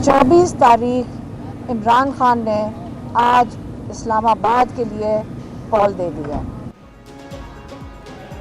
24 तारीख इमरान खान ने आज इस्लामाबाद के लिए कॉल दे दिया।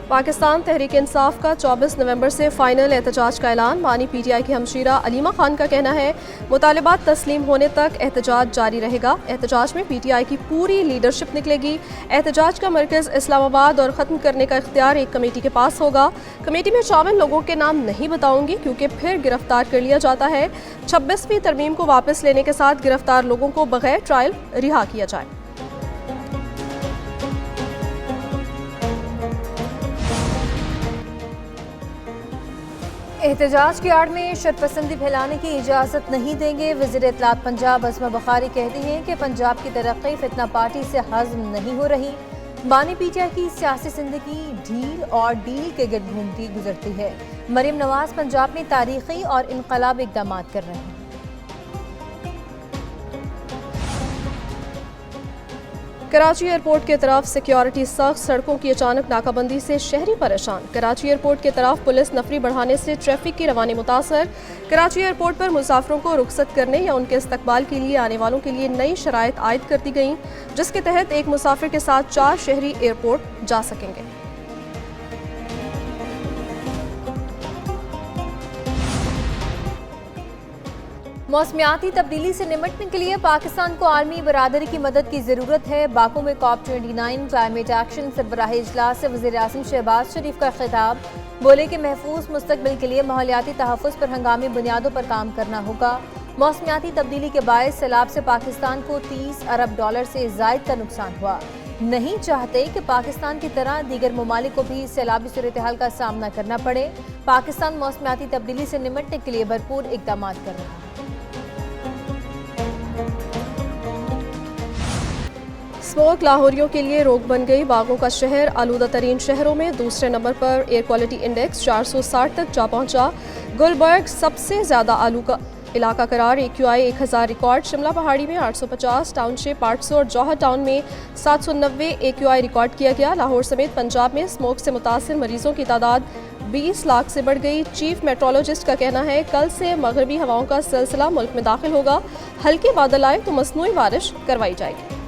पाकिस्तान तहरीक इंसाफ का 24 नवंबर से फाइनल एहतजाज का ऐलान। मानी पीटीआई की हमशीरा अलीमा खान का कहना है मुतालिबात तस्लीम होने तक एहतजाज जारी रहेगा। एहतजाज में पीटीआई की पूरी लीडरशिप निकलेगी। एहतजाज का मरकज़ इस्लामाबाद और ख़त्म करने का इख्तियार एक कमेटी के पास होगा। कमेटी में शामिल लोगों के नाम नहीं बताऊंगी क्योंकि फिर गिरफ्तार कर लिया जाता है। 26वीं तरमीम को वापस लेने के साथ गिरफ्तार लोगों को बगैर ट्रायल रिहा किया जाए। एहतजाज की आड़ में शरपसंदी फैलाने की इजाज़त नहीं देंगे। वज़ीर इत्तलात पंजाब अस्मा बुखारी कहती हैं कि पंजाब की तरक्की फितना पार्टी से हज़म नहीं हो रही। बानी पीटीआई की सियासी जिंदगी ढील और डील के गिर्द घूमती गुजरती है। मरीम नवाज पंजाब में तारीखी और इनकलाब इक़दाम कर रहे हैं। कराची एयरपोर्ट की तरफ सिक्योरिटी सख्त, सड़कों की अचानक नाकाबंदी से शहरी परेशान। कराची एयरपोर्ट की तरफ पुलिस नफरी बढ़ाने से ट्रैफिक की रवानी मुतासर। कराची एयरपोर्ट पर मुसाफिरों को रुखसत करने या उनके इस्तकबाल के लिए आने वालों के लिए नई शराइत आयद कर दी गई, जिसके तहत एक मुसाफिर के साथ 4 शहरी एयरपोर्ट जा सकेंगे। मौसमियाती तब्दीली से निपटने के लिए पाकिस्तान को आलमी बरादरी की मदद की ज़रूरत है। बाकू में COP29 क्लाइमेट एक्शन सरबराही इजलास से वज़ीर आज़म शहबाज शरीफ का खिताब। बोले कि महफूज मुस्तकबिल के लिए माहौलियाती तहफ़्फ़ुज़ पर हंगामी बुनियादों पर काम करना होगा। मौसमियाती तब्दीली के बायस सैलाब से पाकिस्तान को $30 अरब से ज़ायद का नुकसान हुआ। नहीं चाहते कि पाकिस्तान की तरह दीगर ममालिक को भी सैलाबी सूरत हाल का सामना करना पड़े। पाकिस्तान मौसमियाती तब्दीली से निपटने के लिए भरपूर इक़दाम कर रहा है। स्मोक लाहौरियों के लिए रोक बन गई। बागों का शहर आलूदा तरीन शहरों में दूसरे नंबर पर एयर क्वालिटी इंडेक्स 460 तक जा पहुंचा। गुलबर्ग सबसे ज़्यादा आलू का इलाका करार। AQI 1000 record. शिमला पहाड़ी में 850, टाउनशिप 800 और जौहर टाउन में 790 AQI रिकॉर्ड किया गया। लाहौर समेत पंजाब में स्मोक से मुतासिर मरीजों की तादाद 20 लाख से बढ़ गई। चीफ मेट्रोलॉजिस्ट का कहना है कल से मगरबी हवाओं का सिलसिला मुल्क में दाखिल होगा। हल्के बादल आए तो मसनूई बारिश करवाई जाएगी।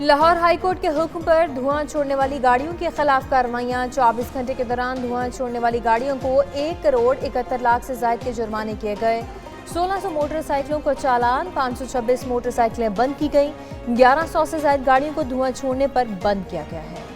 लाहौर हाईकोर्ट के हुक्म पर धुआं छोड़ने वाली गाड़ियों के खिलाफ कार्रवाइयाँ। 24 घंटे के दौरान धुआं छोड़ने वाली गाड़ियों को 1 करोड़ 71 लाख से ज्यादा के जुर्माने किए गए। 1600 मोटरसाइकिलों को चालान, 526 मोटरसाइकिलें बंद की गई। 1100 से ज्यादा गाड़ियों को धुआं छोड़ने पर बंद किया गया है।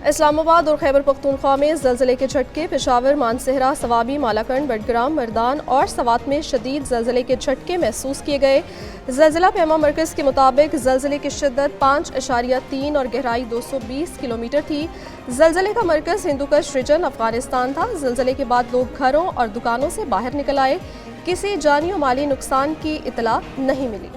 इस्लामाबाद और खैबर पख्तूनख्वा में ज़लज़ले के झटके। पेशावर, मानसहरा, सवाबी, मालाकंड, बडग्राम, मर्दान और सवात में शदीद ज़लज़ले के झटके महसूस किए गए। ज़लज़ला पैमा मरकज़ के मुताबिक ज़लज़ले की शिद्दत 5.3 और गहराई 220 किलोमीटर थी। ज़लज़ले का मरकज़ हिंदुकश रीजन अफगानिस्तान था। ज़लज़ले के बाद लोग घरों और दुकानों से बाहर निकल आए। किसी जानी और माली नुकसान की इतला नहीं मिली।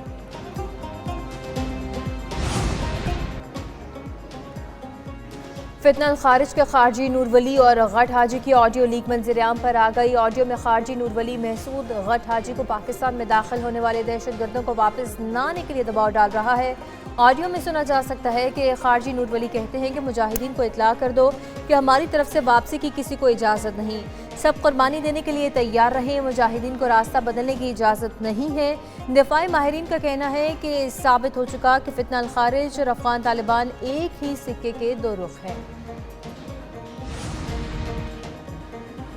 फितना खारिज के खारजी नूर वली और गट हाजी की ऑडियो लीक मंजर-ए-आम पर आ गई। ऑडियो में खारजी नूर वली महसूद गट हाजी को पाकिस्तान में दाखिल होने वाले दहशतगर्दों को वापस न आने के लिए दबाव डाल रहा है। ऑडियो में सुना जा सकता है कि खारजी नूर वली कहते हैं कि मुजाहिदीन को इतला कर दो कि हमारी तरफ से वापसी की किसी को इजाज़त नहीं, सब कुर्बानी देने के लिए तैयार रहें, मुजाहिदीन को रास्ता बदलने की इजाज़त नहीं है। दिफाई माहिरीन का कहना है कि साबित हो चुका कि फितना खारिज और अफगान तालिबान एक ही सिक्के के 2 रुख हैं।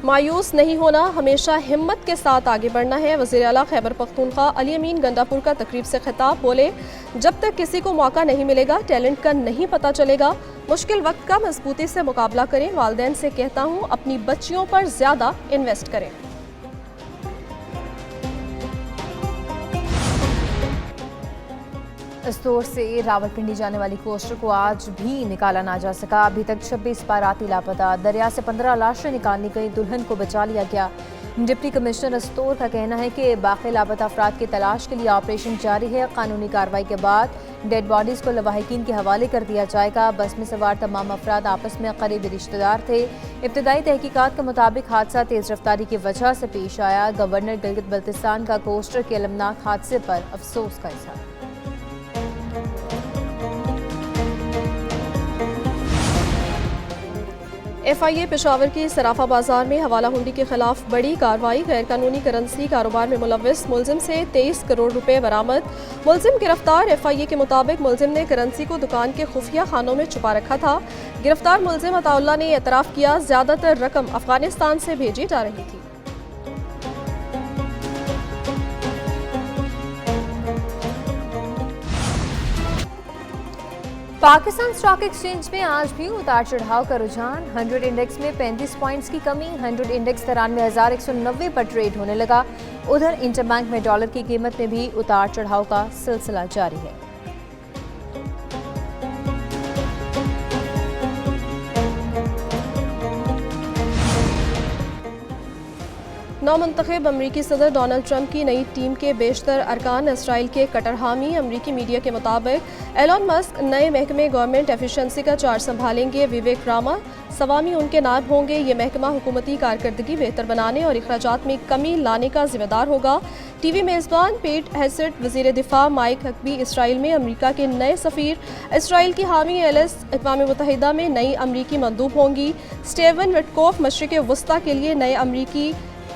मायूस नहीं होना, हमेशा हिम्मत के साथ आगे बढ़ना है। वज़ीर आला खैबर पख्तूनख्वा अली अमीन गंडापुर का तकरीब से खिताब। बोले जब तक किसी को मौका नहीं मिलेगा, टैलेंट का नहीं पता चलेगा। मुश्किल वक्त का मजबूती से मुकाबला करें। वालिदैन से कहता हूँ अपनी बच्चियों पर ज़्यादा इन्वेस्ट करें। इस्तोर से रावलपिंडी जाने वाली कोस्टर को आज भी निकाला ना जा सका। अभी तक 26 बाराती लापता। दरिया से 15 लाशें निकालनी गई, दुल्हन को बचा लिया गया। डिप्टी कमिश्नर अस्तोर का कहना है कि बाकी लापता अफराद की तलाश के लिए ऑपरेशन जारी है। कानूनी कार्रवाई के बाद डेड बॉडीज को लवाहिकीन के हवाले कर दिया जाएगा। बस में सवार तमाम अफराद आपस में करीबी रिश्तेदार थे। इब्तदाई तहकीकात के मुताबिक हादसा तेज रफ्तारी की वजह से पेश आया। गवर्नर गिलगित बल्तिस्तान का कोस्टर के अलमनाक हादसे पर अफसोस का इजहार। FIA पेशावर की सराफा बाजार में हवाला हुंडी के खिलाफ बड़ी कार्रवाई। गैर कानूनी करेंसी कारोबार में मुलव्विस मुलजिम से 23 करोड़ रुपए बरामद। मुलजिम गिरफ्तार। FIA के मुताबिक मुलजिम ने करेंसी को दुकान के खुफिया खानों में छुपा रखा था। गिरफ्तार मुलजिम अताउल्लाह ने एतराफ़ किया, ज्यादातर रकम अफगानिस्तान से भेजी जा रही थी। पाकिस्तान स्टॉक एक्सचेंज में आज भी उतार चढ़ाव का रुझान। 100 इंडेक्स में 35 पॉइंट्स की कमी। 100 इंडेक्स 93,190 पर ट्रेड होने लगा। उधर इंटरबैंक में डॉलर की कीमत में भी उतार चढ़ाव का सिलसिला जारी है। नौमुंतखब अमरीकी सदर डोनाल्ड ट्रंप की नई टीम के बेशतर अरकान इसराइल के कट्टर हामी। अमरीकी मीडिया के मुताबिक एलन मस्क नए महकमे गवर्नमेंट एफिशिएंसी का चार्ज संभालेंगे। विवेक रामा सवामी उनके नायब होंगे। ये महकमा हुकूमती कारकर्दगी बेहतर बनाने और अखराजात में कमी लाने का जिम्मेदार होगा। टीवी मेज़बान पेट हेसेट, वज़ीर दिफा माइक हकबी इसराइल में अमरीका के नए सफ़ीर। इसराइल की हामी एलिस अक़वाम मुत्तहिदा में नई अमरीकी मंदूब होंगी। स्टीवन विटकोफ मशरिक़ वस्ता के लिए नए अमरीकी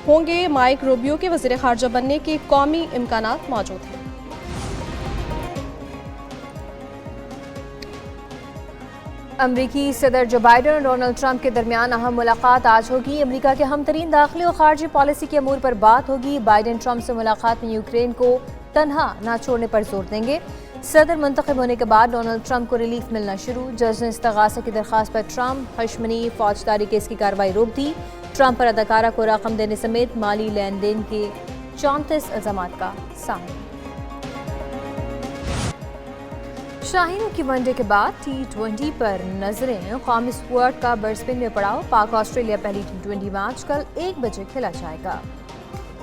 होंगे। माइक रूबियो के वज़ीर ख़ारजा बनने के कौमी इम्कानात मौजूद हैं। अमरीकी सदर जो बाइडन और डोनाल्ड ट्रंप के दरमियान अहम मुलाकात आज होगी। अमरीका के हम तरीन दाखिली और खारजी पॉलिसी के अमूर पर बात होगी। बाइडन ट्रंप से मुलाकात में यूक्रेन को तन्हा न छोड़ने पर जोर देंगे। सदर मुंतखब होने के बाद डोनाल्ड ट्रंप को रिलीफ मिलना शुरू। जज ने इस्तगासा की दरख्वास्त पर ट्रंप हशमनी फौजदारी केस की कार्रवाई रोक दी। ट्रंप पर अदाकारा को रकम देने समेत माली लेन देन के 34 इल्जामात का सामना। शाहीनों की वनडे के बाद T20 पर नजरें। कौमी स्क्वाड का बर्सबिन में पड़ाव। पाक ऑस्ट्रेलिया पहली T20 मैच कल 1 बजे खेला जाएगा।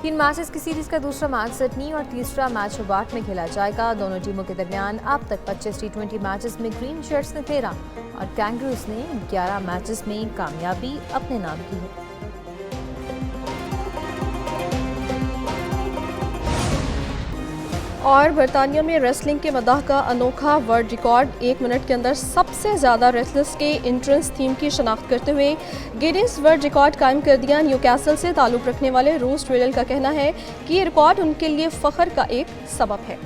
3 मैचेस की सीरीज का दूसरा मैच सिडनी और तीसरा मैच होबार्ट में खेला जाएगा। दोनों टीमों के दरमियान अब तक 25 T20 मैचेस में ग्रीन शर्ट्स ने 13 और कैंगरूज ने 11 मैचेस में कामयाबी अपने नाम की है। और बरतानिया में रेसलिंग के मदाह का अनोखा वर्ल्ड रिकॉर्ड। 1 मिनट के अंदर सबसे ज़्यादा रेसलर्स के एंट्रेंस थीम की शनाख्त करते हुए गिनीज वर्ल्ड रिकॉर्ड कायम कर दिया। न्यूकैसल से ताल्लुक़ रखने वाले रूस ट्वेडल का कहना है कि ये रिकॉर्ड उनके लिए फ़ख्र का एक सबब है।